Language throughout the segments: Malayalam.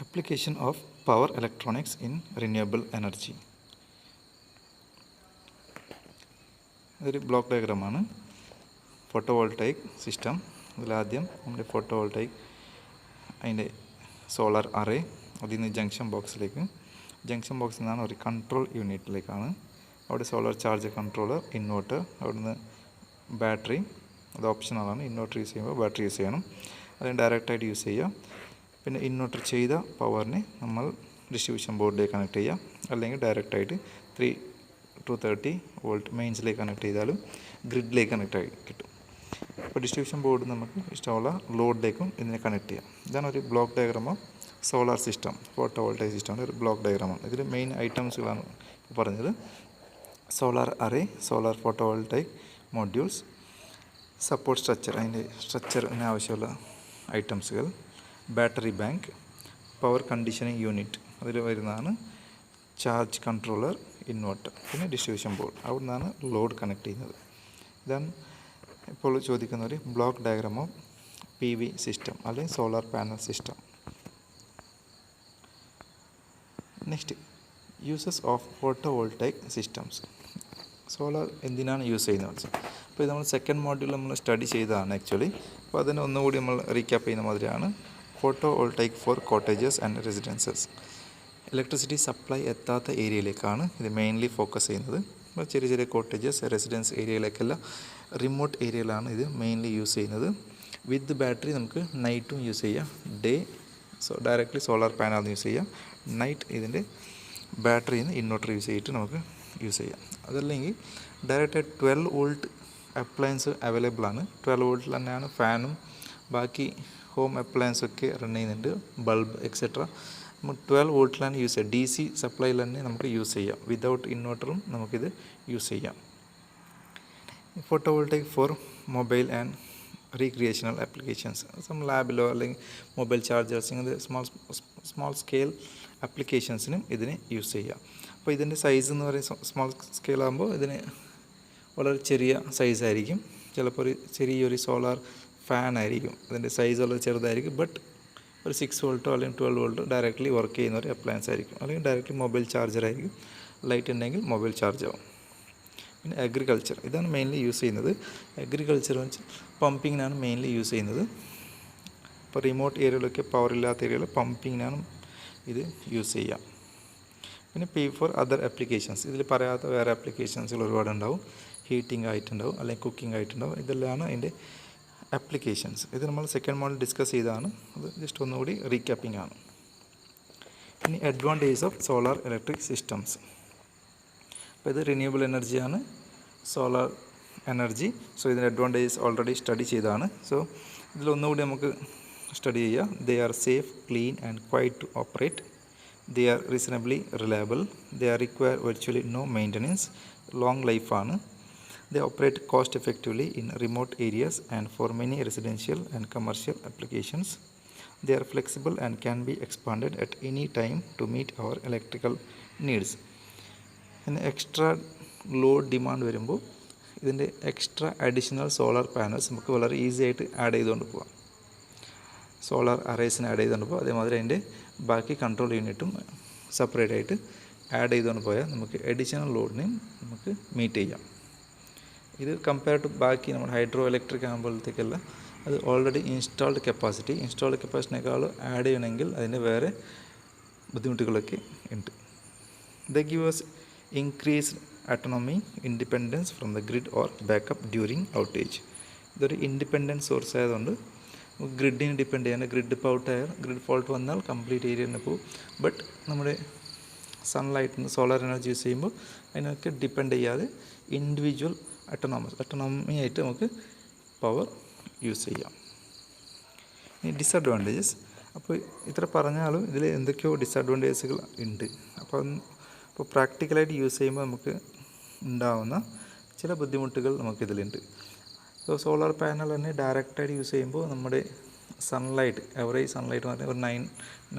Application of power electronics in renewable energy. ഇതൊരു ബ്ലോക്ക് ഡയഗ്രാമാണ്. Photovoltaic system. ഇതിലാദ്യം നമ്മുടെ ഫോട്ടോവോൾട്ടൈക് അതിൻ്റെ സോളാർ അറേ, അതിൽ നിന്ന് ജംഗ്ഷൻ ബോക്സിൽ നിന്നാണ് ഒരു കൺട്രോൾ യൂണിറ്റിലേക്കാണ്. അവിടെ സോളാർ ചാർജ് കൺട്രോളർ, ഇൻവെർട്ടർ, അവിടുന്ന് ബാറ്ററി. അത് ഓപ്ഷണലാണ്. ഇൻവെർട്ടർ യൂസ് ചെയ്യുമ്പോൾ ബാറ്ററി യൂസ് ചെയ്യണം. അതിന് ഡയറക്റ്റായിട്ട് യൂസ് ചെയ്യാം. പിന്നെ ഇൻവെർട്ടർ ചെയ്ത പവറിനെ നമ്മൾ ഡിസ്ട്രിബ്യൂഷൻ ബോർഡിലേക്ക് കണക്ട് ചെയ്യാം, അല്ലെങ്കിൽ ഡയറക്റ്റായിട്ട് 230 വോൾട്ട് മെയിൻസിലേക്ക് കണക്ട് ചെയ്താലും ഗ്രിഡിലേക്ക് കണക്ട് ആയി കിട്ടും. അപ്പോൾ ഡിസ്ട്രിബ്യൂഷൻ ബോർഡ് നമുക്ക് ഇഷ്ടമുള്ള ലോഡിലേക്കും ഇതിനെ കണക്ട് ചെയ്യാം. ഇതാണ് ഒരു block diagram of solar system. Photo voltaic സിസ്റ്റമാണ് ഒരു ബ്ലോക്ക് ഡയഗ്രാമാണ്. ഇതിൽ മെയിൻ ഐറ്റംസുകളാണ് പറഞ്ഞത്. Solar array, solar photo voltaic modules, support structure, അതിൻ്റെ സ്ട്രക്ചറിന് ആവശ്യമുള്ള ഐറ്റംസുകൾ, battery bank, power conditioning unit, അതിൽ വരുന്നതാണ് ചാർജ് കൺട്രോളർ, ഇൻവെർട്ടർ, പിന്നെ ഡിസ്ട്രിബ്യൂഷൻ ബോർഡ്. അവിടെ നിന്നാണ് ലോഡ് കണക്ട് ചെയ്യുന്നത്. ഇതാണ് ഇപ്പോൾ ചോദിക്കുന്ന ഒരു block diagram of PV system അല്ലെങ്കിൽ solar panel system. Next, uses of photo voltaic systems. Solar എന്തിനാണ് യൂസ് ചെയ്യുന്നത്? അപ്പോൾ ഇത് നമ്മൾ സെക്കൻഡ് മോഡ്യൂളിൽ നമ്മൾ സ്റ്റഡി ചെയ്തതാണ് ആക്ച്വലി. അപ്പോൾ അതിനെ ഒന്നുകൂടി നമ്മൾ റീക്യാപ്പ് ചെയ്യുന്ന മാതിരിയാണ്. Photovoltaic for cottages and residences. Electricity supply എത്താത്ത ഏരിയയിലേക്കാണ് ഇത് മെയിൻലി ഫോക്കസ് ചെയ്യുന്നത്. അപ്പോൾ ചെറിയ കോട്ടേജസ്, റെസിഡൻസ് ഏരിയയിലേക്കല്ല, റിമോട്ട് ഏരിയയിലാണ് ഇത് മെയിൻലി യൂസ് ചെയ്യുന്നത്. വിത്ത് ബാറ്ററി നമുക്ക് നൈറ്റും യൂസ് ചെയ്യാം, day directly solar panel use ചെയ്യാം, നൈറ്റ് ഇതിൻ്റെ ബാറ്ററിയിൽ നിന്ന് ഇൻവെർട്ടർ യൂസ് ചെയ്തിട്ട് നമുക്ക് യൂസ് ചെയ്യാം. അതല്ലെങ്കിൽ ഡയറക്റ്റായിട്ട് 12 വോൾട്ട് അപ്ലയൻസ് അവൈലബിൾ ആണ്. 12 വോൾട്ടിൽ തന്നെയാണ് ഫാനും ബാക്കി ഹോം അപ്ലയൻസൊക്കെ റൺ ചെയ്യുന്നുണ്ട്, ബൾബ് എക്സെട്ര. നമ്മൾ 12 വോൾട്ടിലാണ് യൂസ് ചെയ്യുക. DC സപ്ലൈയിൽ തന്നെ നമുക്ക് യൂസ് ചെയ്യാം. വിതൗട്ട് ഇൻവെർട്ടറും നമുക്കിത് യൂസ് ചെയ്യാം. Photovoltaic for mobile and recreational applications. നമ്മൾ ലാബിലോ അല്ലെങ്കിൽ മൊബൈൽ ചാർജേഴ്സ്, ഇങ്ങനത്തെ സ്മോൾ സ്കെയിൽ ആപ്ലിക്കേഷൻസിനും ഇതിനെ യൂസ് ചെയ്യാം. അപ്പോൾ ഇതിൻ്റെ സൈസ് എന്ന് പറയുന്നത് സ്മോൾ സ്കെയിൽ ആകുമ്പോൾ ഇതിന് വളരെ ചെറിയ സൈസായിരിക്കും. ചിലപ്പോൾ ചെറിയൊരു സോളാർ ഫാൻ ആയിരിക്കും, അതിൻ്റെ സൈസ് വളരെ ചെറുതായിരിക്കും. ബട്ട് ഒരു 6 വോൾട്ടോ അല്ലെങ്കിൽ 12 വോൾട്ടോ ഡയറക്റ്റ്ലി വർക്ക് ചെയ്യുന്ന ഒരു അപ്ലയൻസ് ആയിരിക്കും. അല്ലെങ്കിൽ ഡയറക്റ്റ്ലി മൊബൈൽ ചാർജർ ആയിരിക്കും. ലൈറ്റ് ഉണ്ടെങ്കിൽ മൊബൈൽ ചാർജ് ആവും. പിന്നെ അഗ്രികൾച്ചർ, ഇതാണ് മെയിൻലി യൂസ് ചെയ്യുന്നത്. അഗ്രികൾച്ചർ വെച്ച് പമ്പിങ്ങിനാണ് മെയിൻലി യൂസ് ചെയ്യുന്നത്. ഇപ്പോൾ റിമോട്ട് ഏരിയയിലൊക്കെ പവർ ഇല്ലാത്ത ഏരിയയിൽ പമ്പിങ്ങിനാണ് ഇത് യൂസ് ചെയ്യാം. പിന്നെ ഫോർ അതർ ആപ്ലിക്കേഷൻസ്, ഇതിൽ പറയാത്ത വേറെ ആപ്ലിക്കേഷൻസുകൾ ഒരുപാടുണ്ടാവും. ഹീറ്റിംഗ് ആയിട്ടുണ്ടാവും, അല്ലെങ്കിൽ കുക്കിംഗ് ആയിട്ടുണ്ടാവും. ഇതെല്ലാമാണ് അതിൻ്റെ ആപ്ലിക്കേഷൻസ്. ഇത് നമ്മൾ സെക്കൻഡ് മോഡൽ ഡിസ്കസ് ചെയ്തതാണ്. അത് ജസ്റ്റ് ഒന്നുകൂടി റീക്യാപ്പിംഗ് ആണ്. ഇനി advantage of solar electric systems. അപ്പോൾ ഇത് റിന്യൂവബിൾ എനർജിയാണ്, സോളാർ എനർജി. സോ ഇതിൻ്റെ അഡ്വാൻറ്റേജസ് ഓൾറെഡി സ്റ്റഡി ചെയ്തതാണ്. സോ ഇതിലൊന്നുകൂടി നമുക്ക് സ്റ്റഡി ചെയ്യാം. They are safe, clean and quiet to operate. They are reasonably reliable. They are require virtually no maintenance. Long life ആണ്. They operate cost effectively in remote areas and for many residential and commercial applications. They are flexible and can be expanded at any time to meet our electrical needs. പിന്നെ എക്സ്ട്രാ ലോഡ് ഡിമാൻഡ് വരുമ്പോൾ ഇതിൻ്റെ എക്സ്ട്രാ അഡീഷണൽ സോളാർ പാനൽസ് നമുക്ക് വളരെ ഈസി ആയിട്ട് ആഡ് ചെയ്തുകൊണ്ട് പോകാം. സോളാർ അറേസിന് ആഡ് ചെയ്തുകൊണ്ട് പോകും. അതേമാതിരി അതിൻ്റെ ബാക്കി കൺട്രോൾ യൂണിറ്റും സെപ്പറേറ്റ് ആയിട്ട് ആഡ് ചെയ്തുകൊണ്ട് പോയാൽ നമുക്ക് അഡീഷണൽ ലോഡിനെയും നമുക്ക് മീറ്റ് ചെയ്യാം. ഇത് കമ്പയർ ടു ബാക്കി നമ്മുടെ ഹൈഡ്രോ ഇലക്ട്രിക് ആകുമ്പോഴത്തേക്കല്ല, അത് ഓൾറെഡി ഇൻസ്റ്റാൾഡ് കപ്പാസിറ്റിനേക്കാൾ ആഡ് ചെയ്യണമെങ്കിൽ അതിൻ്റെ വേറെ ബുദ്ധിമുട്ടുകളൊക്കെ ഉണ്ട്. The give us increased autonomy, independence from the grid or backup during outage. ഇതൊരു ഇൻഡിപെൻഡൻറ്റ് സോഴ്സ് ആയതുകൊണ്ട് ഗ്രിഡിന് ഡിപ്പെൻഡ് ചെയ്യാൻ, ഗ്രിഡ് ഇപ്പോൾ ഔട്ടായാൽ ഗ്രിഡ് ഫോൾട്ട് വന്നാൽ കംപ്ലീറ്റ് ഏരിയ തന്നെ പോകും. ബട്ട് നമ്മുടെ സൺലൈറ്റിന് സോളാർ എനർജി യൂസ് ചെയ്യുമ്പോൾ അതിനൊക്കെ ഡിപ്പെൻഡ് ചെയ്യാതെ ഇൻഡിവിജ്വൽ അട്ടോണമി ആയിട്ട് നമുക്ക് പവർ യൂസ് ചെയ്യാം. ഇനി ഡിസഡ്വാൻറ്റേജസ്. അപ്പോൾ ഇത്ര പറഞ്ഞാലും ഇതിൽ എന്തൊക്കെയോ ഡിസഡ്വാൻറ്റേജസുകൾ ഉണ്ട്. അപ്പോൾ പ്രാക്ടിക്കലായിട്ട് യൂസ് ചെയ്യുമ്പോൾ നമുക്ക് ഉണ്ടാവുന്ന ചില ബുദ്ധിമുട്ടുകൾ നമുക്കിതിലുണ്ട്. സോ സോളാർ പാനൽ തന്നെ ഡയറക്റ്റായിട്ട് യൂസ് ചെയ്യുമ്പോൾ നമ്മുടെ സൺലൈറ്റ്, എവറേജ് സൺലൈറ്റ് എന്ന് പറഞ്ഞാൽ ഒരു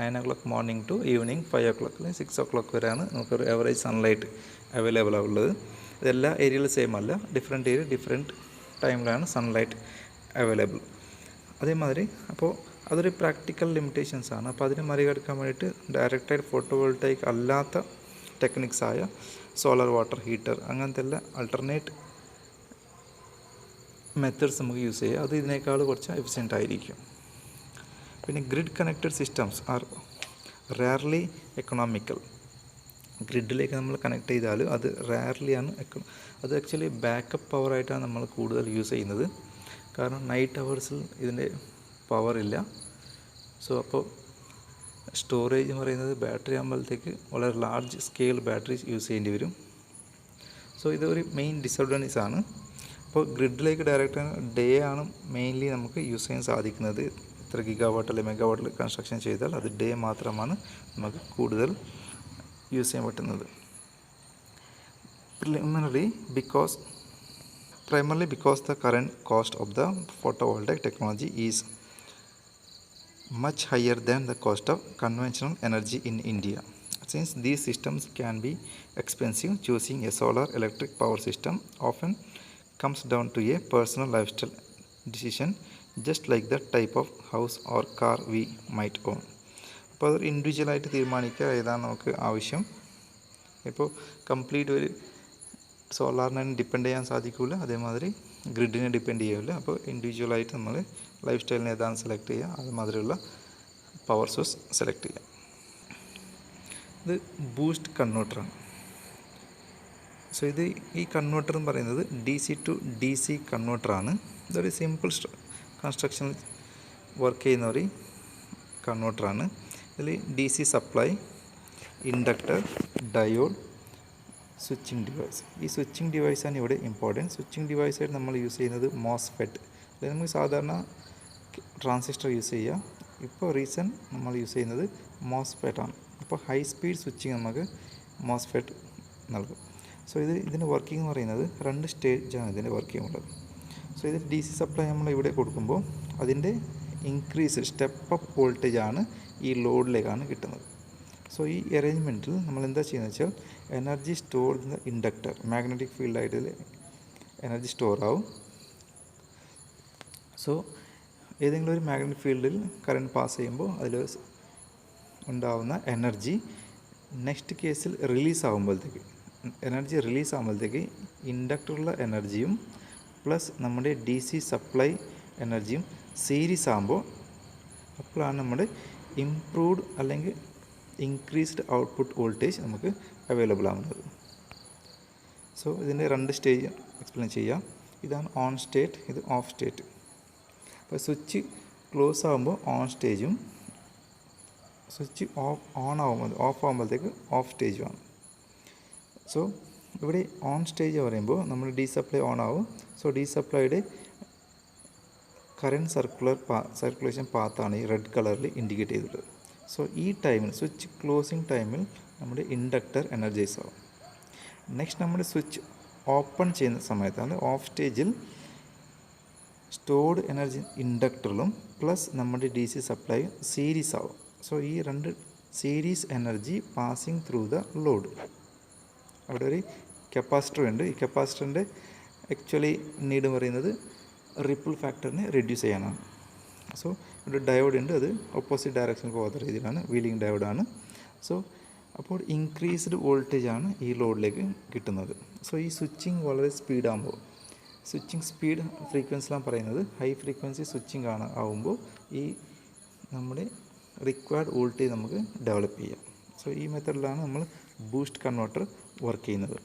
9 o'clock morning to evening 5 o'clock അല്ലെങ്കിൽ 6 o'clock വരെയാണ് നമുക്കൊരു എവറേജ് സൺലൈറ്റ് അവൈലബിൾ ആവുള്ളത്. ഇതെല്ലാ ഏരിയയിലും സെയിം അല്ല, ഡിഫറെൻറ്റ് ഏരിയ ഡിഫറെൻറ്റ് ടൈമിലാണ് സൺലൈറ്റ് അവൈലബിൾ. അതേമാതിരി അപ്പോൾ അതൊരു പ്രാക്ടിക്കൽ ലിമിറ്റേഷൻസ് ആണ്. അപ്പോൾ അതിനെ മറികടക്കാൻ വേണ്ടിയിട്ട് ഡയറക്റ്റായിട്ട് ഫോട്ടോവോൾട്ടൈക് അല്ലാത്ത ടെക്നിക്സായ സോളാർ വാട്ടർ ഹീറ്റർ അങ്ങനത്തെ എല്ലാ അൾട്ടർനേറ്റ് മെത്തേഡ്സ് നമുക്ക് യൂസ് ചെയ്യാം. അത് ഇതിനേക്കാൾ കുറച്ച് എഫിഷ്യൻ്റ് ആയിരിക്കും. പിന്നെ grid connected systems are rarely economical. ഗ്രിഡിലേക്ക് നമ്മൾ കണക്ട് ചെയ്താൽ അത് റെയർലിയാണ് അത് ആക്ച്വലി ബാക്കപ്പ് പവറായിട്ടാണ് നമ്മൾ കൂടുതൽ യൂസ് ചെയ്യുന്നത്. കാരണം നൈറ്റ് അവേഴ്സിൽ ഇതിൻ്റെ പവറില്ല. സോ അപ്പോൾ സ്റ്റോറേജ് എന്ന് പറയുന്നത് ബാറ്ററി ആകുമ്പോഴത്തേക്ക് വളരെ ലാർജ് സ്കെയിൽ ബാറ്ററീസ് യൂസ് ചെയ്യേണ്ടി വരും. സോ ഇതൊരു മെയിൻ ഡിസഡ്വാൻറ്റേജ് ആണ്. അപ്പോൾ ഗ്രിഡിലേക്ക് ഡയറക്റ്റ് ഡേ ആണ് മെയിൻലി നമുക്ക് യൂസ് ചെയ്യാൻ സാധിക്കുന്നത്. ഇത്ര ഗിഗാവാട്ട് അല്ലെങ്കിൽ മെഗാവാട്ടിൽ കൺസ്ട്രക്ഷൻ ചെയ്താൽ അത് ഡേ മാത്രമാണ് നമുക്ക് കൂടുതൽ യൂസ് ചെയ്യാൻ പറ്റുന്നത്. Primarily because the current cost of the photovoltaic technology is much higher than the cost of conventional energy in India. Since these systems can be expensive, choosing a solar electric power system often comes down to a personal lifestyle decision, just like the type of house or car we might own. അപ്പോൾ അതൊരു ഇൻഡിവിജ്വലായിട്ട് തീരുമാനിക്കുക ഏതാണ് നമുക്ക് ആവശ്യം. ഇപ്പോൾ കംപ്ലീറ്റ് ഒരു സോളാറിനെ ഡിപ്പെൻഡ് ചെയ്യാൻ സാധിക്കില്ല, അതേമാതിരി ഗ്രിഡിനെ ഡിപ്പെൻഡ് ചെയ്യില്ല. അപ്പോൾ ഇൻഡിവിജ്വലായിട്ട് നമ്മൾ ലൈഫ് സ്റ്റൈലിനെ ഏതാണ് സെലക്ട് ചെയ്യുക, അതുമാതിരിയുള്ള പവർ സോഴ്സ് സെലക്ട് ചെയ്യുക. ഇത് ബൂസ്റ്റ് കൺവേർട്ടറാണ്. സോ ഈ കൺവേർട്ടർ എന്ന് പറയുന്നത് DC to DC കൺവേർട്ടറാണ്. ഇതൊരു സിമ്പിൾ കൺസ്ട്രക്ഷനിൽ വർക്ക് ചെയ്യുന്ന ഒരു കൺവേർട്ടറാണ്. ഇതിൽ DC supply, inductor, diode, switching device. ഈ സ്വിച്ചിങ് ഡിവൈസാണ് ഇവിടെ ഇമ്പോർട്ടൻറ്റ്. സ്വിച്ചിങ് ഡിവൈസായിട്ട് നമ്മൾ യൂസ് ചെയ്യുന്നത് മോസ്ഫെറ്റ്. അല്ലെങ്കിൽ നമുക്ക് സാധാരണ ട്രാൻസിസ്റ്റർ യൂസ് ചെയ്യാം. ഇപ്പോൾ റീസെൻറ്റ് നമ്മൾ യൂസ് ചെയ്യുന്നത് മോസ്ഫെറ്റാണ്. അപ്പോൾ ഹൈ സ്പീഡ് സ്വിച്ചിങ് നമുക്ക് മോസ്ഫെറ്റ് നൽകും. സോ ഇതിൻ്റെ വർക്കിംഗ് എന്ന് പറയുന്നത് 2 സ്റ്റേജാണ് ഇതിൻ്റെ വർക്കിംഗ് ഉള്ളത്. സോ ഇത് DC സപ്ലൈ നമ്മൾ ഇവിടെ കൊടുക്കുമ്പോൾ അതിൻ്റെ ഇൻക്രീസ് സ്റ്റെപ്പ് അപ്പ് വോൾട്ടേജാണ് ഈ ലോഡിലേക്കാണ് കിട്ടുന്നത്. സോ ഈ അറേഞ്ച്മെൻറ്റിൽ നമ്മൾ എന്താ ചെയ്യുന്നത് വെച്ചാൽ energy store in the inductor, magnetic ഫീൽഡായിട്ട് ഇതിൽ എനർജി സ്റ്റോർ ആവും. സോ ഏതെങ്കിലും ഒരു മാഗ്നറ്റിക് ഫീൽഡിൽ കറണ്ട് പാസ് ചെയ്യുമ്പോൾ അതിൽ ഉണ്ടാവുന്ന എനർജി നെക്സ്റ്റ് കേസിൽ എനർജി റിലീസ് ആകുമ്പോഴത്തേക്ക് ഇൻഡക്ടറിലുള്ള എനർജിയും പ്ലസ് നമ്മുടെ DC സപ്ലൈ എനർജിയും സീരീസ് ആകുമ്പോൾ അപ്പോഴാണ് നമ്മുടെ ഇംപ്രൂവ്ഡ് അല്ലെങ്കിൽ ഇൻക്രീസ്ഡ് ഔട്ട്പുട്ട് വോൾട്ടേജ് നമുക്ക് അവൈലബിൾ ആകുന്നത്. സോ ഇതിൻ്റെ 2 സ്റ്റേജ് എക്സ്പ്ലെയിൻ ചെയ്യാം. ഇതാണ് ഓൺ സ്റ്റേറ്റ്, ഇത് ഓഫ് സ്റ്റേറ്റ്. അപ്പോൾ സ്വിച്ച് ക്ലോസ് ആകുമ്പോൾ ഓൺ സ്റ്റേജും സ്വിച്ച് ഓഫ് ആകുമ്പോഴത്തേക്ക് ഓഫ് സ്റ്റേജുമാണ്. സോ ഇവിടെ ഓൺ സ്റ്റേജ് പറയുമ്പോൾ നമ്മൾ DC സപ്ലൈ ഓൺ ആവും. സോ DC സപ്ലൈയുടെ കറണ്ട് സർക്കുലേഷൻ പാത്താണ് ഈ റെഡ് കളറിൽ ഇൻഡിക്കേറ്റ് ചെയ്തിട്ടുള്ളത്. സോ ഈ ടൈമിൽ സ്വിച്ച് ക്ലോസിങ് ടൈമിൽ നമ്മുടെ ഇൻഡക്ടർ എനർജൈസ് ആവും. നെക്സ്റ്റ് നമ്മുടെ സ്വിച്ച് ഓപ്പൺ ചെയ്യുന്ന സമയത്താണ് ഓഫ് സ്റ്റേജിൽ സ്റ്റോർഡ് എനർജി ഇൻഡക്ടറിലും പ്ലസ് നമ്മുടെ DC സപ്ലൈ സീരീസ് ആവും. സോ ഈ 2 series energy passing through the load. അവിടെ ഒരു കപ്പാസിറ്റർ ഉണ്ട്. ഈ കപ്പാസിറ്ററിൻ്റെ ആക്ച്വലി നീഡ് പറയുന്നത് റിപ്പിൾ ഫാക്ടറിനെ റെഡ്യൂസ് ചെയ്യാനാണ്. സോ ഇവിടെ ഡയോഡ് ഉണ്ട്, അത് ഓപ്പോസിറ്റ് ഡയറക്ഷനിൽ പോകാത്ത രീതിയിലാണ്, വീലിംഗ് ഡയോഡാണ്. സോ അപ്പോൾ ഇൻക്രീസ്ഡ് വോൾട്ടേജാണ് ഈ ലോഡിലേക്ക് കിട്ടുന്നത്. സോ ഈ സ്വിച്ചിങ് വളരെ സ്പീഡാകുമ്പോൾ സ്വിച്ചിങ് സ്പീഡ് ഫ്രീക്വൻസിലാണ് പറയുന്നത്. ഹൈ ഫ്രീക്വൻസി സ്വിച്ചിങ് ആവുമ്പോൾ ഈ നമ്മുടെ റിക്വയർഡ് വോൾട്ടേജ് നമുക്ക് ഡെവലപ്പ് ചെയ്യാം. സോ ഈ മെത്തഡിലാണ് നമ്മൾ ബൂസ്റ്റ് കൺവേർട്ടർ വർക്ക് ചെയ്യുന്നത്.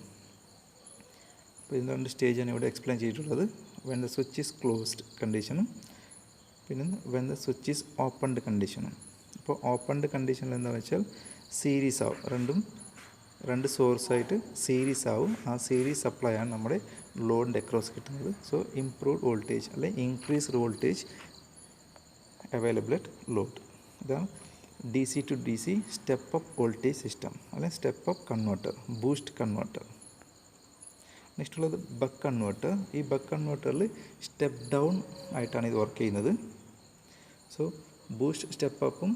അപ്പോൾ ഇതിൻ്റെ 2 സ്റ്റേജാണ് ഇവിടെ എക്സ്പ്ലെയിൻ ചെയ്തിട്ടുള്ളത്. When the switch is closed കണ്ടീഷനും പിന്നെ when the switch is opened കണ്ടീഷനും. അപ്പോൾ ഓപ്പൺഡ് കണ്ടീഷനിൽ എന്താണെന്ന് വെച്ചാൽ സീരീസ് ആവും, 2 സോഴ്സായിട്ട് സീരീസ് ആവും. ആ സീരീസ് സപ്ലൈ ആണ് നമ്മുടെ ലോഡിൻ്റെ അക്രോസ് കിട്ടുന്നത്. സോ ഇംപ്രൂവ്ഡ് വോൾട്ടേജ് അല്ലെങ്കിൽ increased voltage available at load. ഇതാണ് DC to DC step up voltage system അല്ലെങ്കിൽ step up converter, boost converter. Next ഉള്ളത് ബക്ക് കൺവേർട്ടർ. ഈ ബക്ക് കൺവേർട്ടറിൽ സ്റ്റെപ്പ് ഡൗൺ ആയിട്ടാണ് ഇത് വർക്ക് ചെയ്യുന്നത്. സോ ബൂസ്റ്റ് സ്റ്റെപ്പ് അപ്പും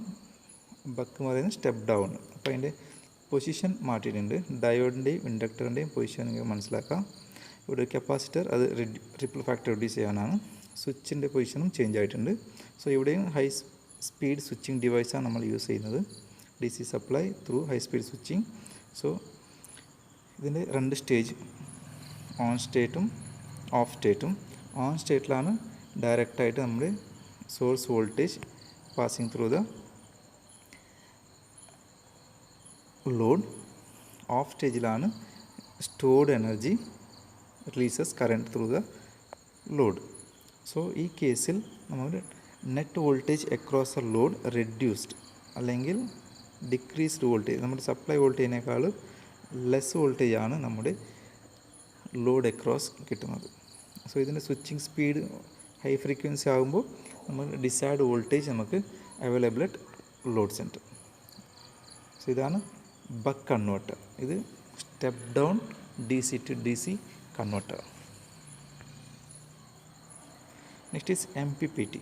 ബക്ക് എന്ന് പറയുന്നത് സ്റ്റെപ്പ് ഡൗൺ. അപ്പോൾ അതിൻ്റെ പൊസിഷൻ മാറ്റിയിട്ടുണ്ട്. ഡയോഡിൻ്റെയും ഇൻഡക്ടറിൻ്റെയും പൊസിഷൻ നിങ്ങൾക്ക് മനസ്സിലാക്കാം. ഇവിടെ ഒരു കപ്പാസിറ്റർ, അത് റിപ്പിൾ ഫാക്ടർ റെഡ്യൂസ് ചെയ്യാനാണ്. സ്വിച്ചിൻ്റെ പൊസിഷനും ചേഞ്ച് ആയിട്ടുണ്ട്. സോ ഇവിടെയും സ്പീഡ് സ്വിച്ചിങ് ഡിവൈസാണ് നമ്മൾ യൂസ് ചെയ്യുന്നത്. DC supply through high speed switching. So ഇതിൻ്റെ 2 സ്റ്റേജ്, ഓൺ സ്റ്റേറ്റും ഓഫ് സ്റ്റേറ്റും. ഓൺ സ്റ്റേറ്റിലാണ് ഡയറക്റ്റായിട്ട് നമ്മുടെ source voltage passing through the load. Off സ്റ്റേജിലാണ് stored energy releases current through the load. So ഈ കേസിൽ നമ്മൾ net voltage across the load reduced അല്ലെങ്കിൽ ഡിക്രീസ്ഡ് വോൾട്ടേജ്, നമ്മുടെ സപ്ലൈ വോൾട്ടേജിനേക്കാൾ ലെസ് വോൾട്ടേജാണ് നമ്മുടെ ലോഡ് അക്രോസ് കിട്ടുന്നത്. സോ ഇതിൻ്റെ സ്വിച്ചിങ് സ്പീഡ് ഹൈ ഫ്രീക്വൻസി ആകുമ്പോൾ നമ്മൾ ഡിസൈഡ് വോൾട്ടേജ് നമുക്ക് available at load centre. So ഇതാണ് ബക്ക് കൺവേർട്ടർ. ഇത് step down DC to DC converter. Next is MPPT.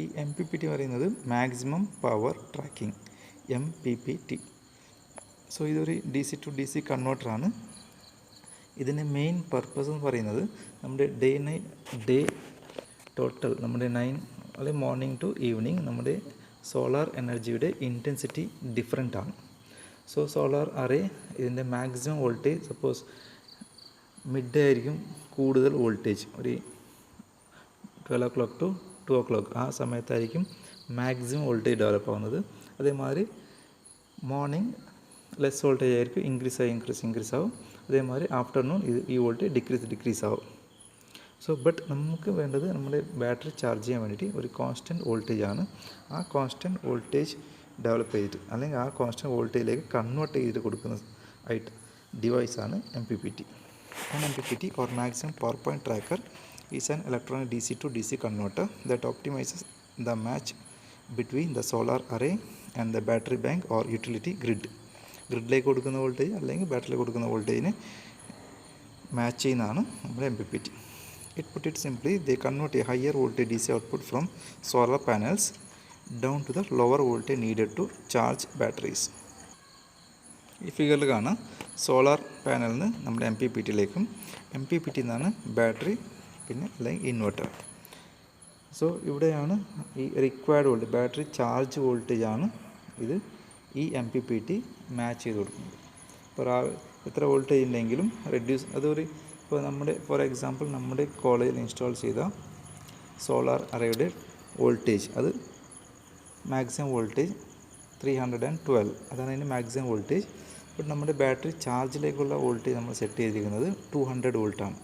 ഈ MPPT പറയുന്നത് maximum power tracking, MPPT. So ഇതൊരു DC to DC കൺവേർട്ടറാണ്. ഇതിൻ്റെ മെയിൻ പർപ്പസ് എന്ന് പറയുന്നത് നമ്മുടെ ഡേ ടോട്ടൽ നമ്മുടെ 9 അല്ലെങ്കിൽ മോർണിംഗ് ടു ഈവനിങ് നമ്മുടെ സോളാർ എനർജിയുടെ ഇൻറ്റൻസിറ്റി ഡിഫറെൻ്റ് ആണ്. സോ സോളാർ അറേ ഇതിൻ്റെ maximum voltage suppose mid day ആയിരിക്കും കൂടുതൽ വോൾട്ടേജ്, ഒരു 12 o'clock to 2 o'clock ആ സമയത്തായിരിക്കും മാക്സിമം വോൾട്ടേജ് ഡെവലപ്പ് ആവുന്നത്. അതേമാതിരി മോർണിംഗ് ലെസ് വോൾട്ടേജ് ആയിരിക്കും, ഇൻക്രീസ് ആവും. അതേമാതിരി ആഫ്റ്റർനൂൺ ഈ വോൾട്ടേജ് ഡിക്രീസ് ആവും. സോ ബട്ട് നമുക്ക് വേണ്ടത് നമ്മുടെ ബാറ്ററി ചാർജ് ചെയ്യാൻ വേണ്ടിയിട്ട് ഒരു കോൺസ്റ്റൻറ്റ് വോൾട്ടേജ് ആണ്. ആ കോൺസ്റ്റൻറ്റ് വോൾട്ടേജ് ഡെവലപ്പ് ചെയ്തിട്ട് അല്ലെങ്കിൽ ആ കോൺസ്റ്റൻറ്റ് വോൾട്ടേജിലേക്ക് കൺവേർട്ട് ചെയ്തിട്ട് കൊടുക്കുന്ന ഡിവൈസാണ് MPPT. MPPT or maximum power point tracker is an electronic DC to DC converter that optimizes the match between the solar array and the battery bank or utility grid. ഗ്രിഡിലേക്ക് കൊടുക്കുന്ന വോൾട്ടേജ് അല്ലെങ്കിൽ ബാറ്ററിയിലേക്ക് കൊടുക്കുന്ന വോൾട്ടേജിനെ മാച്ച് ചെയ്യുന്നതാണ് നമ്മുടെ MPPT. It put it simply, they convert a higher voltage DC output from solar panels down to the lower voltage needed to charge batteries. ഈ ഫിഗറിൽ കാണാം സോളാർ പാനലിൽ നിന്ന് നമ്മുടെ MPPTയിലേക്കും MPPT നിന്നാണ് ബാറ്ററി പിന്നെ അല്ലെങ്കിൽ ഇൻവെർട്ടർ. സോ ഇവിടെയാണ് ഈ required voltage, battery charge voltage ആണ് ഇത് ഈ MPPT മാച്ച് ചെയ്ത് കൊടുക്കുന്നത്. ഇപ്പോൾ എത്ര വോൾട്ടേജ് ഉണ്ടെങ്കിലും റെഡ്യൂസ് അതൊരു ഇപ്പോൾ നമ്മുടെ ഫോർ എക്സാമ്പിൾ നമ്മുടെ കോളേജിൽ ഇൻസ്റ്റാൾ ചെയ്ത സോളാർ അറേയുടെ വോൾട്ടേജ് അത് മാക്സിമം വോൾട്ടേജ് 312 അതാണ് അതിൻ്റെ മാക്സിമം വോൾട്ടേജ്. ബട്ട് നമ്മുടെ ബാറ്ററി ചാർജിലേക്കുള്ള വോൾട്ടേജ് നമ്മൾ സെറ്റ് ചെയ്തിരിക്കുന്നത് 200 വോൾട്ടാണ്.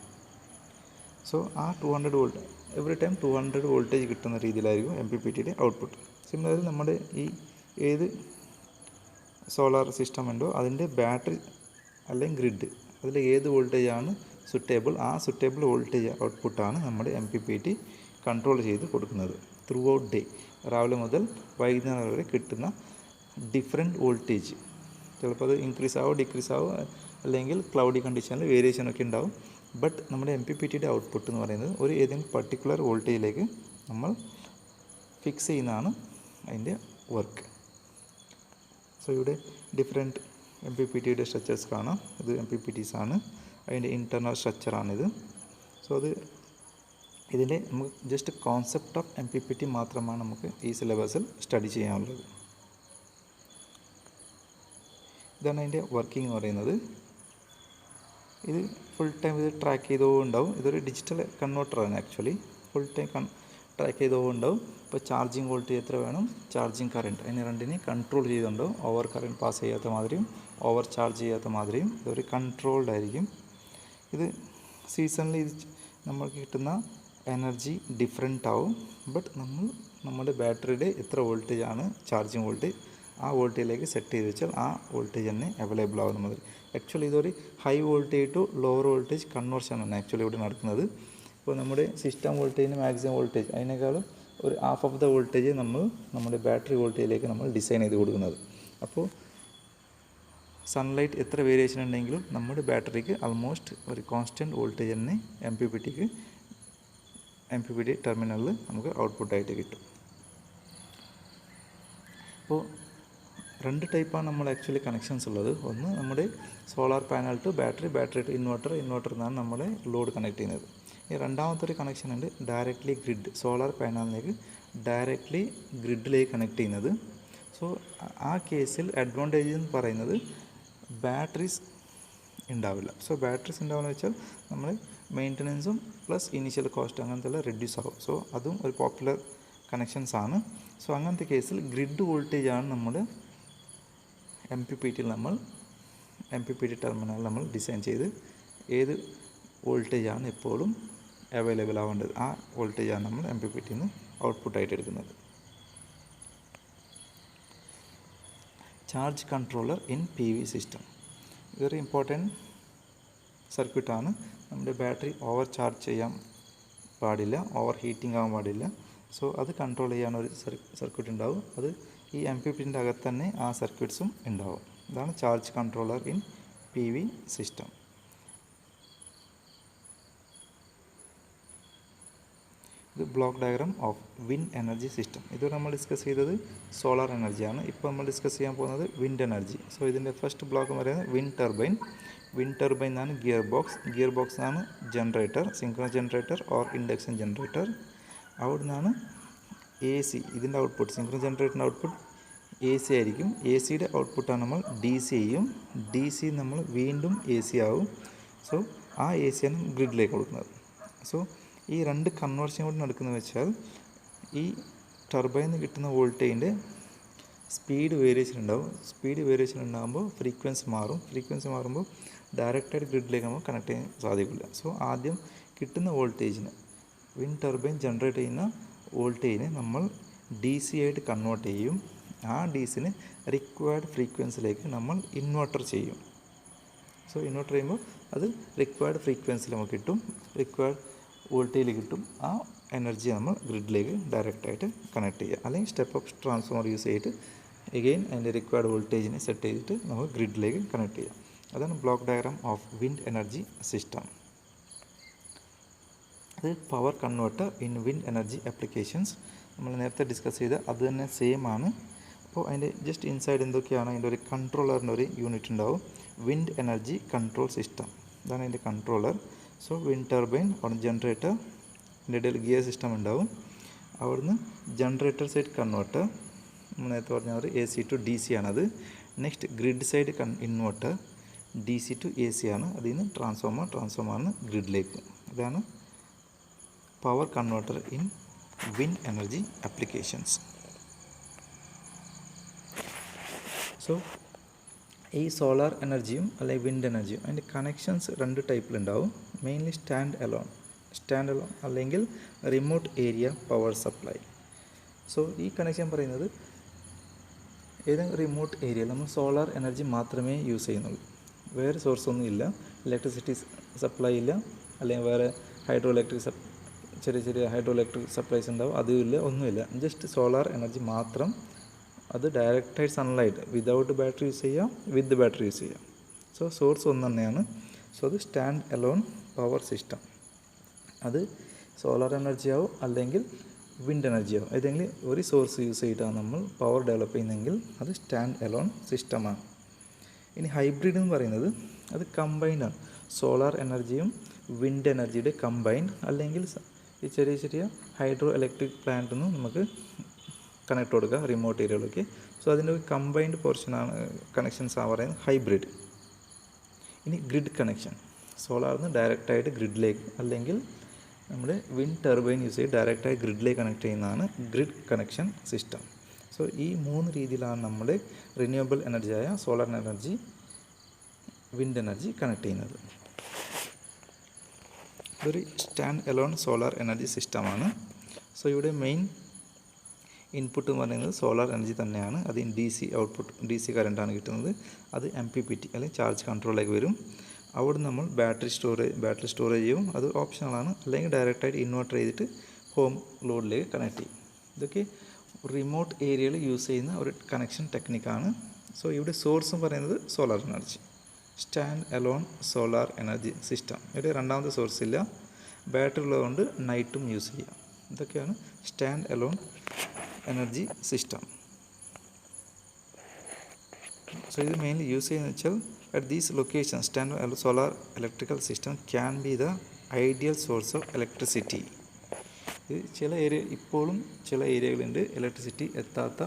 സോ ആ 200 വോൾട്ട് എവറി ടൈം 200 വോൾട്ടേജ് കിട്ടുന്ന രീതിയിലായിരിക്കും MPPTയുടെ ഔട്ട്പുട്ട്. സിമിലർലി നമ്മുടെ ഈ ഏത് സോളാർ സിസ്റ്റം ഉണ്ടോ അതിൻ്റെ ബാറ്ററി അല്ലെങ്കിൽ ഗ്രിഡ് അതിൽ ഏത് വോൾട്ടേജാണ് സുറ്റേബിൾ ആ സുറ്റേബിൾ വോൾട്ടേജ് ഔട്ട്പുട്ടാണ് നമ്മുടെ MPPT കൺട്രോൾ ചെയ്ത് കൊടുക്കുന്നത്. ത്രൂ ഔട്ട് ഡേ രാവിലെ മുതൽ വൈകുന്നേരം വരെ കിട്ടുന്ന ഡിഫറെൻറ്റ് വോൾട്ടേജ് ചിലപ്പോൾ അത് ഇൻക്രീസ് ആവും ഡിക്രീസ് ആവും അല്ലെങ്കിൽ ക്ലൗഡി കണ്ടീഷനിൽ വേരിയേഷനൊക്കെ ഉണ്ടാവും. ബട്ട് നമ്മുടെ MPPTയുടെ ഔട്ട്പുട്ട് എന്ന് പറയുന്നത് ഒരു ഏതെങ്കിലും പർട്ടിക്കുലർ വോൾട്ടേജിലേക്ക് നമ്മൾ ഫിക്സ് ചെയ്യുന്നതാണ് അതിൻ്റെ വർക്ക്. സോ ഇവിടെ ഡിഫറെൻറ്റ് MPPTയുടെ സ്ട്രക്ചേഴ്സ് കാണാം. ഇത് MPPTs ആണ്, അതിൻ്റെ ഇൻറ്റർണൽ സ്ട്രക്ചറാണിത്. സോ അത് ഇതിൻ്റെ നമുക്ക് ജസ്റ്റ് കോൺസെപ്റ്റ് ഓഫ് MPPT മാത്രമാണ് നമുക്ക് ഈ സിലബസിൽ സ്റ്റഡി ചെയ്യാനുള്ളത്. ഇതാണ് അതിൻ്റെ വർക്കിംഗ് എന്ന് പറയുന്നത്. ഇത് ഫുൾ ടൈം ഇത് ട്രാക്ക് ചെയ്തുകൊണ്ടാവും. ഇതൊരു ഡിജിറ്റൽ കൺവേർട്ടറാണ് ആക്ച്വലി. ഫുൾ ടൈം ട്രാക്ക് ചെയ്തുകൊണ്ടാവും. ഇപ്പോൾ ചാർജിങ് വോൾട്ടേജ് എത്ര വേണം, ചാർജിങ് കറണ്ട്, അതിന് രണ്ടിനെ കൺട്രോൾ ചെയ്തുകൊണ്ടാവും. ഓവർ കറണ്ട് പാസ് ചെയ്യാത്ത മാതിരിയും ഓവർ ചാർജ് ചെയ്യാത്ത മാതിരിയും ഇതൊരു കൺട്രോൾഡ് ആയിരിക്കും. ഇത് സീസണിൽ ഇത് നമ്മൾക്ക് കിട്ടുന്ന എനർജി ഡിഫറെൻ്റ് ആവും. ബട്ട് നമ്മുടെ ബാറ്ററിയുടെ എത്ര വോൾട്ടേജ് ആണ് ചാർജിങ് വോൾട്ടേജ് ആ വോൾട്ടേജിലേക്ക് സെറ്റ് ചെയ്ത് വെച്ചാൽ ആ വോൾട്ടേജ് തന്നെ അവൈലബിൾ ആവുന്ന മാതിരി. ആക്ച്വലി ഇതൊരു high voltage to lower voltage കൺവേർഷനാണ് ആക്ച്വലി ഇവിടെ നടക്കുന്നത്. ഇപ്പോൾ നമ്മുടെ സിസ്റ്റം വോൾട്ടേജിന് മാക്സിമം വോൾട്ടേജ് അതിനേക്കാളും ഒരു ഹാഫ് ഓഫ് ദ വോൾട്ടേജ് നമ്മൾ നമ്മുടെ ബാറ്ററി വോൾട്ടേജിലേക്ക് നമ്മൾ ഡിസൈൻ ചെയ്ത് കൊടുക്കുന്നത്. അപ്പോൾ സൺലൈറ്റ് എത്ര വേരിയേഷൻ ഉണ്ടെങ്കിലും നമ്മുടെ ബാറ്ററിക്ക് ആൾമോസ്റ്റ് ഒരു കോൺസ്റ്റൻറ്റ് വോൾട്ടേജ് തന്നെ MPPT ടെർമിനലിൽ നമുക്ക് ഔട്ട്പുട്ടായിട്ട് കിട്ടും. അപ്പോൾ രണ്ട് ടൈപ്പാണ് നമ്മൾ ആക്ച്വലി കണക്ഷൻസ് ഉള്ളത്. ഒന്ന് നമ്മുടെ solar panel to battery, battery to inverter നിന്നാണ് നമ്മുടെ ലോഡ് കണക്ട് ചെയ്യുന്നത്. ഈ രണ്ടാമത്തെ ഒരു കണക്ഷൻ ഉണ്ട് ഡയറക്റ്റ്ലി ഗ്രിഡ്, സോളാർ പാനലിലേക്ക് ഡയറക്റ്റ്ലി ഗ്രിഡിലേക്ക് കണക്ട് ചെയ്യുന്നത്. സോ ആ കേസിൽ അഡ്വാൻറ്റേജ് എന്ന് പറയുന്നത് ബാറ്ററീസ് ഉണ്ടാവില്ല. സോ ബാറ്ററീസ് ഉണ്ടാവുമെന്ന് വെച്ചാൽ നമ്മൾ മെയിൻ്റനൻസും പ്ലസ് ഇനീഷ്യൽ കോസ്റ്റ് അങ്ങനത്തെ റെഡ്യൂസ് ആവും. സോ അതും ഒരു പോപ്പുലർ കണക്ഷൻസ് ആണ്. സോ അങ്ങനത്തെ കേസിൽ ഗ്രിഡ് വോൾട്ടേജാണ് നമ്മൾ M P P T terminal നമ്മൾ ഡിസൈൻ ചെയ്ത് ഏത് വോൾട്ടേജാണ് എപ്പോഴും അവൈലബിൾ ആവേണ്ടത് ആ വോൾട്ടേജാണ് നമ്മൾ എം പി പി ടിന്ന് ഔട്ട്പുട്ടായിട്ട് എടുക്കുന്നത്. Charge controller in P V system ഇതൊരു ഇമ്പോർട്ടൻറ്റ് സർക്യൂട്ടാണ്. നമ്മുടെ ബാറ്ററി ഓവർ ചാർജ് ചെയ്യാൻ പാടില്ല, ഓവർ ഹീറ്റിംഗ് ആവാൻ പാടില്ല. സോ അത് കൺട്രോൾ ചെയ്യാനൊരു സർക്യൂട്ട് ഉണ്ടാവും. അത് ഈ എം പി പിൻ്റെ അകത്ത് തന്നെ ആ സർക്യൂട്ട്സും ഉണ്ടാവും. ഇതാണ് charge controller in P V system. ഇത് block diagram of wind energy system. ഇത് നമ്മൾ ഡിസ്കസ് ചെയ്തത് സോളാർ എനർജിയാണ്. ഇപ്പോൾ നമ്മൾ ഡിസ്കസ് ചെയ്യാൻ പോകുന്നത് വിൻഡ് എനർജി. സോ ഇതിൻ്റെ ഫസ്റ്റ് ബ്ലോക്ക് എന്ന് പറയുന്നത് വിൻഡ് ടർബൈൻ. വിൻഡ് ടർബൈൻ എന്നാണ് ഗിയർ ബോക്സ് എന്നാണ് generator, synchronous generator or induction generator. അവിടെ നിന്നാണ് എ സി, ഇതിൻ്റെ ഔട്ട്പുട്ട് സിങ്ക്രണസ് ജനറേറ്ററിൻ്റെ ഔട്ട്പുട്ട് എ സി ആയിരിക്കും. എ സിയുടെ ഔട്ട്പുട്ടാണ് നമ്മൾ ഡി സി ചെയ്യും. ഡി സി നമ്മൾ വീണ്ടും എ സി ആവും. സോ ആ എ സിയാണ് ഗ്രിഡിലേക്ക് കൊടുക്കുന്നത്. സോ ഈ രണ്ട് കൺവേർഷൻ കൂടി നടക്കുന്നത് വെച്ചാൽ ഈ ടർബൈനിൽ നിന്ന് കിട്ടുന്ന വോൾട്ടേജിൻ്റെ സ്പീഡ് വേരിയേഷൻ ഉണ്ടാവും. സ്പീഡ് വേരിയേഷൻ ഉണ്ടാകുമ്പോൾ ഫ്രീക്വൻസി മാറും. ഫ്രീക്വൻസി മാറുമ്പോൾ ഡയറക്റ്റായിട്ട് ഗ്രിഡിലേക്ക് നമ്മൾ കണക്ട് ചെയ്യാൻ സാധിക്കില്ല. സോ ആദ്യം കിട്ടുന്ന വോൾട്ടേജിന് വിൻഡ് ടർബൈൻ ജനറേറ്റ് ചെയ്യുന്ന വോൾട്ടേജിനെ നമ്മൾ ഡി സി ആയിട്ട് കൺവേർട്ട് ചെയ്യും. ആ ഡി സിന് റിക്വയർഡ് ഫ്രീക്വൻസിയിലേക്ക് നമ്മൾ ഇൻവെർട്ടർ ചെയ്യും. സോ ഇൻവെർട്ടർ ചെയ്യുമ്പോൾ അത് റിക്വയർഡ് ഫ്രീക്വൻസിയിൽ നമുക്ക് കിട്ടും, റിക്വയർഡ് വോൾട്ടേജിൽ കിട്ടും. ആ എനർജി നമ്മൾ ഗ്രിഡിലേക്ക് ഡയറക്റ്റായിട്ട് കണക്ട് ചെയ്യുക. അല്ലെങ്കിൽ സ്റ്റെപ്പ് അപ്പ് ട്രാൻസ്ഫോമർ യൂസ് ചെയ്തിട്ട് എഗെയിൻ അതിൻ്റെ റിക്വയർഡ് വോൾട്ടേജിനെ സെറ്റ് ചെയ്തിട്ട് നമുക്ക് ഗ്രിഡിലേക്ക് കണക്ട് ചെയ്യാം. അതാണ് block diagram of wind energy system. അത് power converter in wind energy applications നമ്മൾ നേരത്തെ ഡിസ്കസ് ചെയ്ത അത് തന്നെ സെയിം ആണ്. അപ്പോൾ അതിൻ്റെ ജസ്റ്റ് ഇൻസൈഡ് എന്തൊക്കെയാണ്, അതിൻ്റെ ഒരു കൺട്രോളറിൻ്റെ ഒരു യൂണിറ്റ് ഉണ്ടാവും. വിൻഡ് എനർജി കൺട്രോൾ സിസ്റ്റം, ഇതാണ് അതിൻ്റെ കൺട്രോളർ. സോ വിൻഡ് ടർബൈൻ അവിടെ ജനറേറ്റർ, അതിൻ്റെ ഇടയിൽ ഗിയർ സിസ്റ്റം ഉണ്ടാവും. അവിടുന്ന് ജനറേറ്റർ സൈഡ് കൺവേർട്ടർ, നമ്മൾ നേരത്തെ പറഞ്ഞ A C to D C ആണത്. Next grid side inverter, D C to A C ആണ്. അതിൽ നിന്ന് ട്രാൻസ്ഫോമറാണ് ഗ്രിഡിലേക്ക്. ഇതാണ് power converter in wind energy applications. So ഈ സോളാർ എനർജിയും അല്ലെങ്കിൽ വിൻഡ് എനർജിയും അതിൻ്റെ കണക്ഷൻസ് രണ്ട് ടൈപ്പിലുണ്ടാവും. മെയിൻലി സ്റ്റാൻഡ് അലോൺ അല്ലെങ്കിൽ remote area power supply. So ഈ കണക്ഷൻ പറയുന്നത് ഏതെങ്കിലും റിമോട്ട് ഏരിയയിൽ നമ്മൾ സോളാർ എനർജി മാത്രമേ യൂസ് ചെയ്യുന്നുള്ളൂ, വേറെ സോഴ്സൊന്നും ഇല്ല. ഇലക്ട്രിസിറ്റി സപ്ലൈ ഇല്ല, അല്ലെങ്കിൽ വേറെ ചെറിയ ഹൈഡ്രോ ഇലക്ട്രിക് സപ്ലൈസ് ഉണ്ടാവും, അതുമില്ല, ഒന്നുമില്ല. ജസ്റ്റ് സോളാർ എനർജി മാത്രം. അത് ഡയറക്റ്റായിട്ട് സൺലൈറ്റ് വിതൗട്ട് ബാറ്ററി യൂസ് ചെയ്യാം, വിത്ത് ബാറ്ററി യൂസ് ചെയ്യാം. സോ സോഴ്സ് ഒന്ന് തന്നെയാണ്. സോ അത് സ്റ്റാൻഡ് അലോൺ പവർ സിസ്റ്റം. അത് സോളാർ എനർജി ആവും അല്ലെങ്കിൽ വിൻഡ് എനർജി ആവും. ഏതെങ്കിലും ഒരു സോഴ്സ് യൂസ് ചെയ്തിട്ടാണ് നമ്മൾ പവർ ഡെവലപ്പ് ചെയ്യുന്നതെങ്കിൽ അത് സ്റ്റാൻഡ് അലോൺ സിസ്റ്റമാണ്. ഇനി ഹൈബ്രിഡ് എന്ന് പറയുന്നത് അത് കമ്പൈൻഡാണ്. സോളാർ എനർജിയും വിൻഡ് എനർജിയുടെ കമ്പൈൻഡ്, അല്ലെങ്കിൽ ഈ ചെറിയ ഹൈഡ്രോ ഇലക്ട്രിക് പ്ലാന്റിൽ നിന്ന് നമുക്ക് കണക്ട് കൊടുക്കുക റിമോട്ട് ഏരിയകളൊക്കെ. സോ അതിൻ്റെ ഒരു കമ്പൈൻഡ് പോർഷനാണ് കണക്ഷൻസ് പറയുന്നത് ഹൈബ്രിഡ്. ഇനി ഗ്രിഡ് കണക്ഷൻ, സോളാറിൽ നിന്ന് ഡയറക്റ്റായിട്ട് ഗ്രിഡിലേക്ക് അല്ലെങ്കിൽ നമ്മുടെ വിൻഡ് ടർബൈൻ യൂസ് ചെയ്ത് ഡയറക്റ്റായി ഗ്രിഡിലേക്ക് കണക്ട് ചെയ്യുന്നതാണ് ഗ്രിഡ് കണക്ഷൻ സിസ്റ്റം. സോ ഈ മൂന്ന് രീതിയിലാണ് നമ്മുടെ റിന്യൂവബിൾ എനർജിയായ solar energy, wind energy connect ചെയ്യുന്നത്. ഇതൊരു സ്റ്റാൻഡ് അലോൺ സോളാർ എനർജി സിസ്റ്റമാണ്. സോ ഇവിടെ മെയിൻ ഇൻപുട്ട് എന്ന് പറയുന്നത് സോളാർ എനർജി തന്നെയാണ്. അത് D C output, D C കറണ്ടാണ് കിട്ടുന്നത്. അത് എം പി പി ടി അല്ലെങ്കിൽ ചാർജ് കൺട്രോളിലേക്ക് വരും. അവിടെ നമ്മൾ ബാറ്ററി സ്റ്റോറേജ് ചെയ്യും. അത് ഓപ്ഷണലാണ്. അല്ലെങ്കിൽ ഡയറക്റ്റായിട്ട് ഇൻവെർട്ടർ ചെയ്തിട്ട് ഹോം ലോഡിലേക്ക് കണക്ട് ചെയ്യും. ഇതൊക്കെ റിമോട്ട് ഏരിയയിൽ യൂസ് ചെയ്യുന്ന ഒരു കണക്ഷൻ ടെക്നിക്കാണ്. സോ ഇവിടെ സോഴ്സും പറയുന്നത് solar energy, stand alone solar energy system. ഇവിടെ രണ്ടാമത്തെ സോഴ്സ് ഇല്ല, ബാറ്ററി ഉള്ളതുകൊണ്ട് നൈറ്റും യൂസ് ചെയ്യാം. ഇതൊക്കെയാണ് stand alone energy system. So ഇത് മെയിൻലി യൂസ് ചെയ്യുന്നത് വെച്ചാൽ at these location stand alone solar electrical system can be the ideal source of electricity ഇത് ചില ഇപ്പോഴും ചില ഏരിയകളുണ്ട് ഇലക്ട്രിസിറ്റി എത്താത്ത.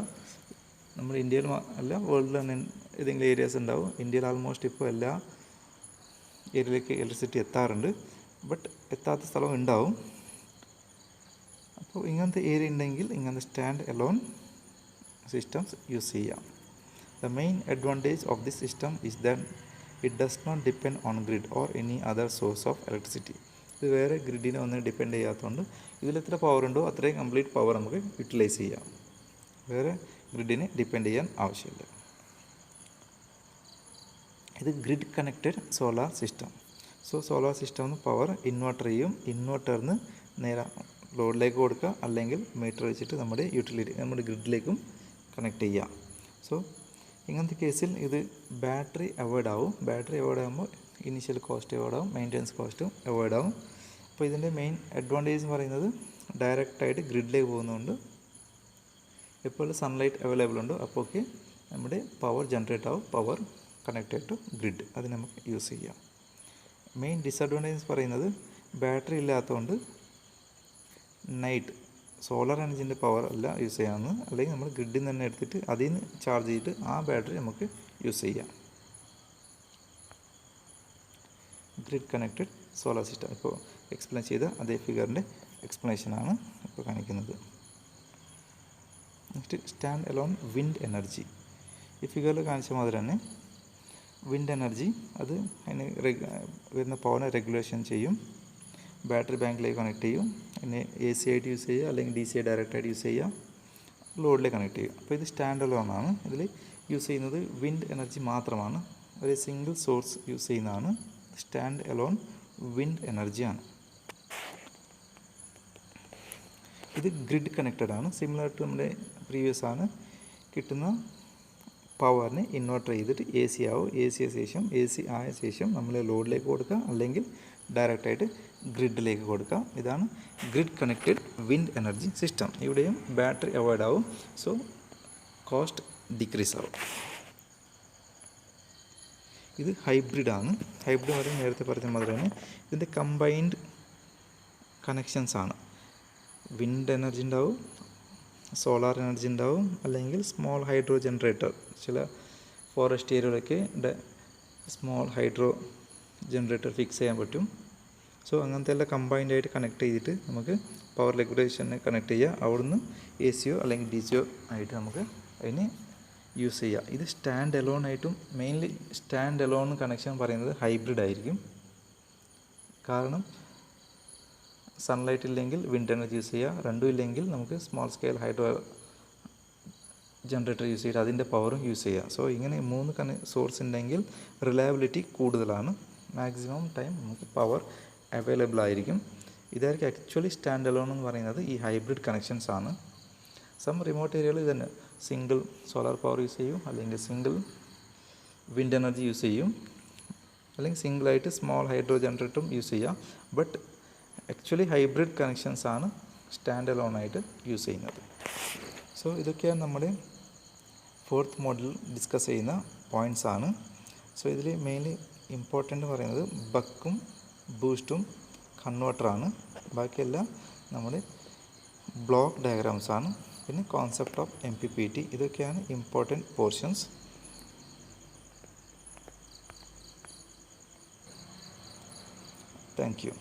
നമ്മുടെ ഇന്ത്യയിൽ അല്ല, വേൾഡിൽ തന്നെ ഏതെങ്കിലും ഏരിയാസ് ഉണ്ടാവും. ഇന്ത്യയിൽ ആൾമോസ്റ്റ് ഇപ്പോൾ എല്ലാ ഏരിയയിലേക്ക് ഇലക്ട്രിസിറ്റി എത്താറുണ്ട്, ബട്ട് എത്താത്ത സ്ഥലം ഉണ്ടാവും. അപ്പോൾ ഇങ്ങനത്തെ ഏരിയ ഉണ്ടെങ്കിൽ ഇങ്ങനത്തെ സ്റ്റാൻഡ് അലോൺ സിസ്റ്റംസ് യൂസ് ചെയ്യാം. The main advantage of this system is that it does not depend on grid or any other source of electricity. ഇത് വേറെ ഗ്രിഡിനെ ഒന്നും ഡിപ്പെൻഡ് ചെയ്യാത്തതുകൊണ്ട് ഇതിലെത്ര പവർ ഉണ്ടോ അത്രയും കംപ്ലീറ്റ് പവർ നമുക്ക് യൂട്ടിലൈസ് ചെയ്യാം. വേറെ ഗ്രിഡിനെ ഡിപ്പെൻഡ് ചെയ്യാൻ ആവശ്യമില്ല. ഇത് grid connected solar system. So solar system power inverter ചെയ്യും. ഇൻവെർട്ടറിന് നേരെ ലോഡിലേക്ക് കൊടുക്കുക, അല്ലെങ്കിൽ മീറ്റർ വെച്ചിട്ട് നമ്മുടെ ഗ്രിഡിലേക്കും കണക്ട് ചെയ്യാം. സോ ഇങ്ങനത്തെ കേസിൽ ഇത് ബാറ്ററി അവോയ്ഡ് ആവും. ബാറ്ററി അവോയ്ഡ് ആകുമ്പോൾ ഇനീഷ്യൽ കോസ്റ്റ് അവോയ്ഡ് ആവും, മെയിൻ്റെനൻസ് കോസ്റ്റും അവോയ്ഡ് ആവും. അപ്പോൾ ഇതിൻ്റെ മെയിൻ അഡ്വാൻറ്റേജ് എന്ന് പറയുന്നത് ഡയറക്റ്റായിട്ട് ഗ്രിഡിലേക്ക് പോകുന്നതുകൊണ്ട് എപ്പോൾ സൺലൈറ്റ് അവൈലബിൾ ഉണ്ടോ അപ്പോൾ നമ്മുടെ പവർ ജനറേറ്റ് ആവും, പവർ കണക്റ്റഡ് ടു ഗ്രിഡ്, അത് നമുക്ക് യൂസ് ചെയ്യാം. മെയിൻ ഡിസഡ്വാൻറ്റേജ് പറയുന്നത് ബാറ്ററി ഇല്ലാത്തതുകൊണ്ട് നൈറ്റ് സോളാർ എനർജീൻ്റെ പവർ അല്ല യൂസ് ചെയ്യാമെന്ന്, അല്ലെങ്കിൽ നമ്മൾ ഗ്രിഡിൽ നിന്ന് തന്നെ എടുത്തിട്ട് അതിൽ നിന്ന് ചാർജ് ചെയ്തിട്ട് ആ ബാറ്ററി നമുക്ക് യൂസ് ചെയ്യാം. ഗ്രിഡ് കണക്റ്റഡ് സോളാർ സിസ്റ്റം ഇപ്പോൾ എക്സ്പ്ലെയിൻ ചെയ്ത അതേ ഫിഗറിൻ്റെ എക്സ്പ്ലനേഷനാണ് ഇപ്പോൾ കാണിക്കുന്നത്. Next stand alone wind energy. ഈ ഫിഗറിൽ കാണിച്ച മാതിരി തന്നെ വിൻഡ് എനർജി അത് അതിന് വരുന്ന പവറിനെ റെഗുലേഷൻ ചെയ്യും. ബാറ്ററി ബാങ്കിലേക്ക് കണക്ട് ചെയ്യും. പിന്നെ AC ആയിട്ട് യൂസ് ചെയ്യുക, അല്ലെങ്കിൽ DC ഡയറക്റ്റായിട്ട് യൂസ് ചെയ്യുക, ലോഡിലേക്ക് കണക്ട് ചെയ്യും. അപ്പോൾ ഇത് സ്റ്റാൻഡ് അലോൺ ആണ്. ഇതിൽ യൂസ് ചെയ്യുന്നത് വിൻഡ് എനർജി മാത്രമാണ്. ഒരു സിംഗിൾ സോഴ്സ് യൂസ് ചെയ്യുന്നതാണ്. സ്റ്റാൻഡ് അലോൺ വിൻഡ് എനർജിയാണ്. ഇത് ഗ്രിഡ് കണക്റ്റഡ് ആണ്. സിമിലർ ടു നമ്മുടെ പ്രീവിയസ് ആണ്. കിട്ടുന്ന പവറിനെ ഇൻവെർട്ടർ ചെയ്തിട്ട് AC ആവും. AC ആയ ശേഷം നമ്മൾ ലോഡിലേക്ക് കൊടുക്കുക, അല്ലെങ്കിൽ ഡയറക്റ്റായിട്ട് ഗ്രിഡിലേക്ക് കൊടുക്കുക. ഇതാണ് grid connected wind energy system. ഇവിടെയും ബാറ്ററി അവോയ്ഡ് ആവും. സോ കോസ്റ്റ് ഡിക്രീസ് ആവും. ഇത് ഹൈബ്രിഡ് ആണ്. ഹൈബ്രിഡ് വരെ നേരത്തെ പറഞ്ഞ മാതിരി തന്നെ ഇതിൻ്റെ കമ്പൈൻഡ് കണക്ഷൻസ് ആണ്. വിൻഡ് എനർജി ഉണ്ടാവും, സോളാർ എനർജി ഉണ്ടാവും, അല്ലെങ്കിൽ സ്മോൾ ഹൈഡ്രോ ജനറേറ്റർ. ചില ഫോറസ്റ്റ് ഏരിയയിലൊക്കെ സ്മോൾ ഹൈഡ്രോ ജനറേറ്റർ ഫിക്സ് ചെയ്യാൻ പറ്റും. സോ അങ്ങനത്തെ എല്ലാം കമ്പൈൻഡ് ആയിട്ട് കണക്ട് ചെയ്തിട്ട് നമുക്ക് പവർ റെഗുലേഷനെ കണക്ട് ചെയ്യുക. അവിടുന്ന് AC അല്ലെങ്കിൽ DC ആയിട്ട് നമുക്ക് അതിനെ യൂസ് ചെയ്യുക. ഇത് സ്റ്റാൻഡ് അലോൺ ആയിട്ടും, മെയിൻലി സ്റ്റാൻഡ് അലോൺ കണക്ഷൻ പറയുന്നത് ഹൈബ്രിഡ് ആയിരിക്കും. കാരണം സൺലൈറ്റ് ഇല്ലെങ്കിൽ വിൻഡ് എനർജി യൂസ് ചെയ്യുക, രണ്ടും ഇല്ലെങ്കിൽ നമുക്ക് small scale hydro generator use ചെയ്തിട്ട് അതിൻ്റെ പവറും യൂസ് ചെയ്യുക. സോ ഇങ്ങനെ 3 സോഴ്സ് ഉണ്ടെങ്കിൽ റിലയബിലിറ്റി കൂടുതലാണ്. മാക്സിമം ടൈം നമുക്ക് പവർ അവൈലബിൾ ആയിരിക്കും. ഇതായിരിക്കും ആക്ച്വലി സ്റ്റാൻഡ് അലോൺ എന്ന് പറയുന്നത്. ഈ ഹൈബ്രിഡ് കണക്ഷൻസ് ആണ്. സം റിമോട്ട് ഏരിയകളിൽ തന്നെ സിംഗിൾ സോളാർ പവർ യൂസ് ചെയ്യും, അല്ലെങ്കിൽ സിംഗിൾ വിൻഡ് എനർജി യൂസ് ചെയ്യും, അല്ലെങ്കിൽ സിംഗിളായിട്ട് സ്മോൾ ഹൈഡ്രോ ജനറേറ്ററും യൂസ് ചെയ്യാം. ബട്ട് ആക്ച്വലി ഹൈബ്രിഡ് കണക്ഷൻസ് ആണ് സ്റ്റാൻഡ് അലോൺ ആയിട്ട് യൂസ് ചെയ്യുന്നത്. സോ ഇതൊക്കെയാണ് നമ്മുടെ 4th മോഡൽ ഡിസ്കസ് ചെയ്യുന്ന പോയിൻറ്റ്സ് ആണ്. സോ ഇതിൽ മെയിൻലി ഇമ്പോർട്ടൻ്റ് പറയുന്നത് ബക്കും ബൂസ്റ്റും കൺവേർട്ടറാണ്. ബാക്കിയെല്ലാം നമ്മുടെ ബ്ലോക്ക് ഡയഗ്രാംസ് ആണ്. പിന്നെ കോൺസെപ്റ്റ് ഓഫ് MPPT, ഇതൊക്കെയാണ് ഇമ്പോർട്ടൻറ്റ് പോർഷൻസ്. Thank you.